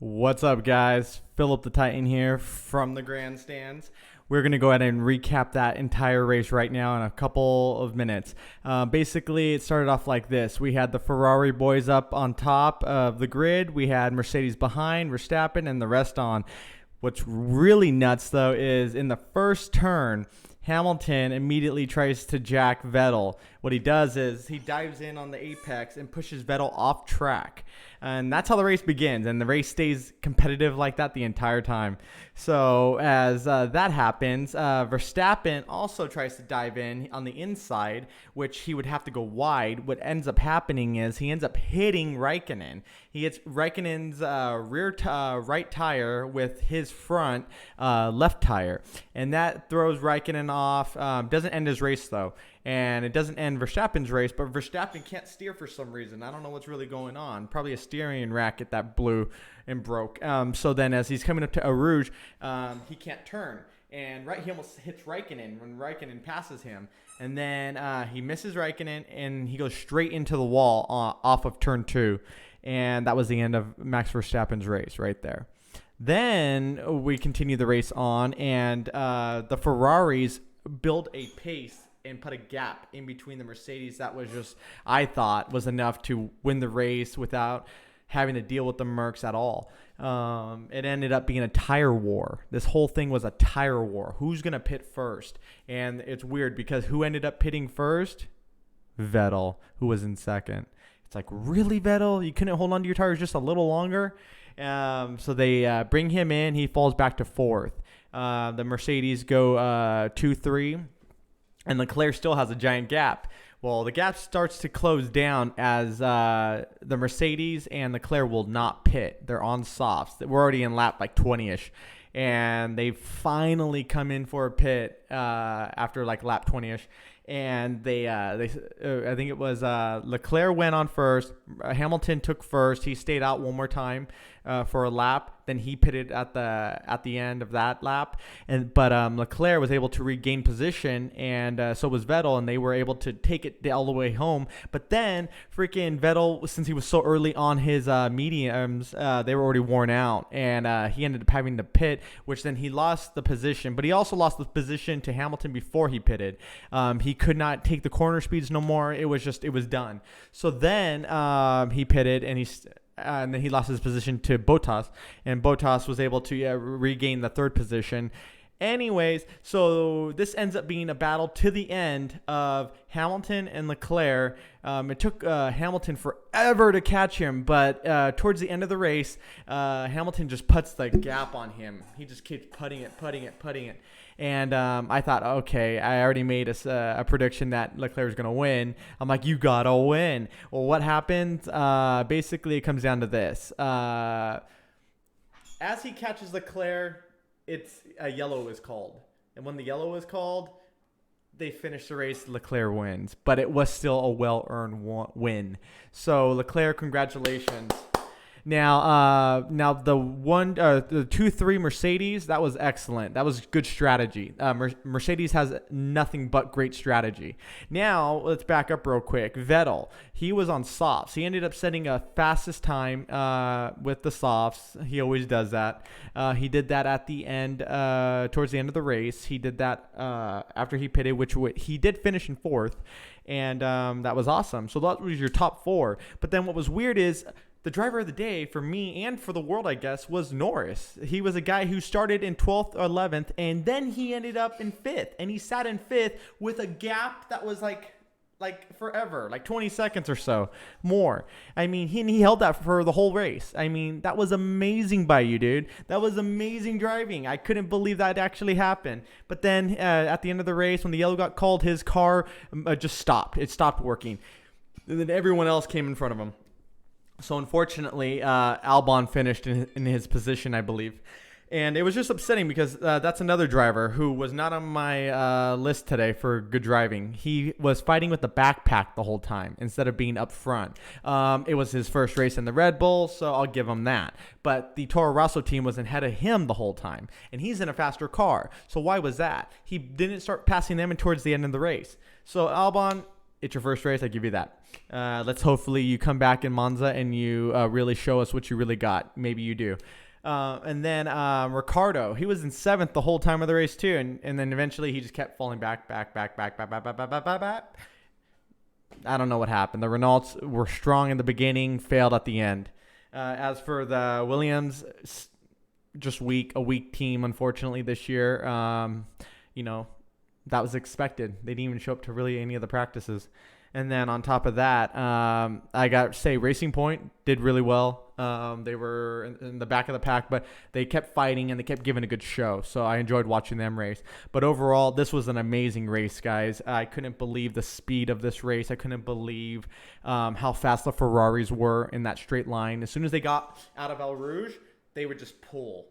What's up, guys? PhilipTheTitan here from the Grandstands. We're going to go ahead and recap that entire race right now in a couple of minutes. Basically, it started off like this. We had the Ferrari boys up on top of the grid. We had Mercedes behind, Verstappen, and the rest on. What's really nuts, though, is in the first turn, Hamilton immediately tries to jack Vettel. What he does is he dives in on the apex and pushes Vettel off track. And that's how the race begins. And the race stays competitive like that the entire time. So as that happens, Verstappen also tries to dive in on the inside, which he would have to go wide. What ends up happening is he ends up hitting Raikkonen. He hits Raikkonen's right tire with his front left tire. And that throws Raikkonen off. Doesn't end his race, though. And it doesn't end Verstappen's race, but Verstappen can't steer for some reason. I don't know what's really going on. Probably a steering racket that blew and broke. So then as he's coming up to Eau Rouge, he can't turn. And he almost hits Raikkonen when Raikkonen passes him. And then he misses Raikkonen, and he goes straight into the wall off of turn 2. And that was the end of Max Verstappen's race right there. Then we continue the race on, and the Ferraris build a pace and put a gap in between the Mercedes that was just, I thought, was enough to win the race without having to deal with the Mercs at all. It ended up being a tire war. This whole thing was a tire war. Who's going to pit first? And it's weird because who ended up pitting first? Vettel, who was in second. It's like, really, Vettel? You couldn't hold on to your tires just a little longer? So they bring him in. He falls back to fourth. The Mercedes go 2-3. And Leclerc still has a giant gap. Well, the gap starts to close down as the Mercedes and Leclerc will not pit. They're on softs. We're already in lap like 20-ish. And they finally come in for a pit after like lap 20-ish. And they I think it was Leclerc went on first. Hamilton took first. He stayed out one more time for a lap. Then he pitted at the end of that lap. But Leclerc was able to regain position, and so was Vettel, and they were able to take it all the way home. But then freaking Vettel, since he was so early on his mediums, they were already worn out, and he ended up having to pit, which then he lost the position. But he also lost the position to Hamilton before he pitted. He could not take the corner speeds no more. It was done. So then he pitted, and then he lost his position to Bottas, and Bottas was able to regain the third position. Anyways, so this ends up being a battle to the end of Hamilton and Leclerc. It took Hamilton forever to catch him, but towards the end of the race, Hamilton just puts the gap on him. He just keeps putting it. And I thought, okay, I already made a prediction that Leclerc is going to win. I'm like, you got to win. Well, what happened? Basically, it comes down to this. As he catches Leclerc, a yellow is called. And when the yellow is called, they finish the race. Leclerc wins. But it was still a well-earned win. So, Leclerc, congratulations. Now the 2-3 Mercedes, that was excellent. That was good strategy. Mercedes has nothing but great strategy. Now let's back up real quick. Vettel, he was on softs. He ended up setting a fastest time with the softs. He always does that. He did that at the end, towards the end of the race. He did that after he pitted, which he did finish in fourth, and that was awesome. So that was your top four. But then what was weird is, the driver of the day for me and for the world, I guess, was Norris. He was a guy who started in 12th or 11th, and then he ended up in 5th. And he sat in 5th with a gap that was like forever, like 20 seconds or so more. I mean, he held that for the whole race. I mean, that was amazing by you, dude. That was amazing driving. I couldn't believe that actually happened. But then at the end of the race, when the yellow got called, his car just stopped. It stopped working. And then everyone else came in front of him. So unfortunately, Albon finished in his position, I believe. And it was just upsetting because that's another driver who was not on my list today for good driving. He was fighting with the backpack the whole time instead of being up front. It was his first race in the Red Bull, so I'll give him that. But the Toro Rosso team was ahead of him the whole time, and he's in a faster car. So why was that? He didn't start passing them towards the end of the race. So Albon, it's your first race. I give you that. Let's hopefully you come back in Monza and you really show us what you really got. Maybe you do. And then Ricardo, he was in 7th the whole time of the race too, and then eventually he just kept falling back. I don't know what happened. The Renaults were strong in the beginning, failed at the end. As for the Williams, just a weak team, unfortunately, this year. That was expected. They didn't even show up to really any of the practices. And then on top of that, I got to say Racing Point did really well. They were in the back of the pack, but they kept fighting and they kept giving a good show. So I enjoyed watching them race. But overall, this was an amazing race, guys. I couldn't believe the speed of this race. I couldn't believe how fast the Ferraris were in that straight line. As soon as they got out of El Rouge, they would just pull.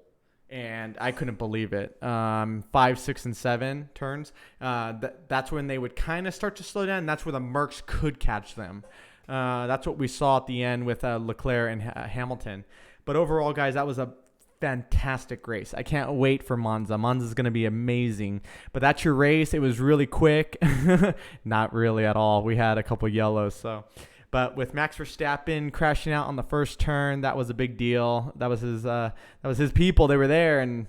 And I couldn't believe it. 5, 6, and 7 turns. That's when they would kind of start to slow down. And that's where the Mercs could catch them. That's what we saw at the end with Leclerc and Hamilton. But overall, guys, that was a fantastic race. I can't wait for Monza. Monza's going to be amazing. But that's your race. It was really quick. Not really at all. We had a couple yellows. But with Max Verstappen crashing out on the first turn, that was a big deal. That was his people. They were there and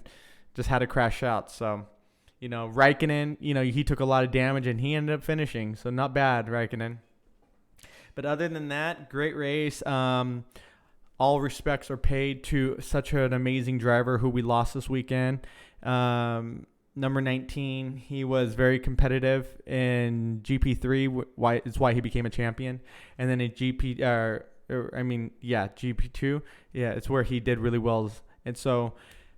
just had to crash out. So, Raikkonen, he took a lot of damage and he ended up finishing. So not bad, Raikkonen. But other than that, great race. All respects are paid to such an amazing driver who we lost this weekend. Number 19, he was very competitive in GP3. It's why he became a champion. And then in GP2, it's where he did really well. And so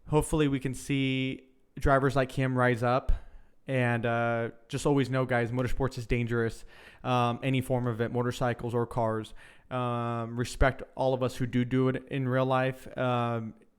hopefully we can see drivers like him rise up. And just always know, guys, motorsports is dangerous. Any form of it, motorcycles or cars. Respect all of us who do it in real life.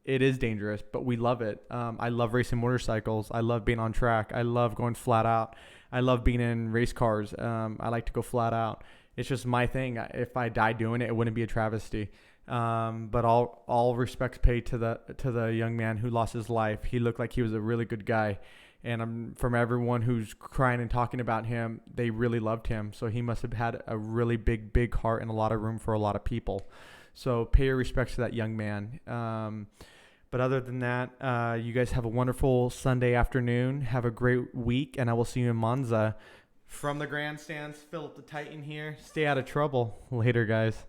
It is dangerous, but we love it. I love racing motorcycles. I love being on track. I love going flat out. I love being in race cars. I like to go flat out. It's just my thing. If I die doing it, it wouldn't be a travesty. But all respects paid to the young man who lost his life. He looked like he was a really good guy. And from everyone who's crying and talking about him, they really loved him. So he must have had a really big heart and a lot of room for a lot of people. So pay your respects to that young man. But other than that, you guys have a wonderful Sunday afternoon. Have a great week, and I will see you in Monza. From the grandstands, Philip the Titan here. Stay out of trouble. Later, guys.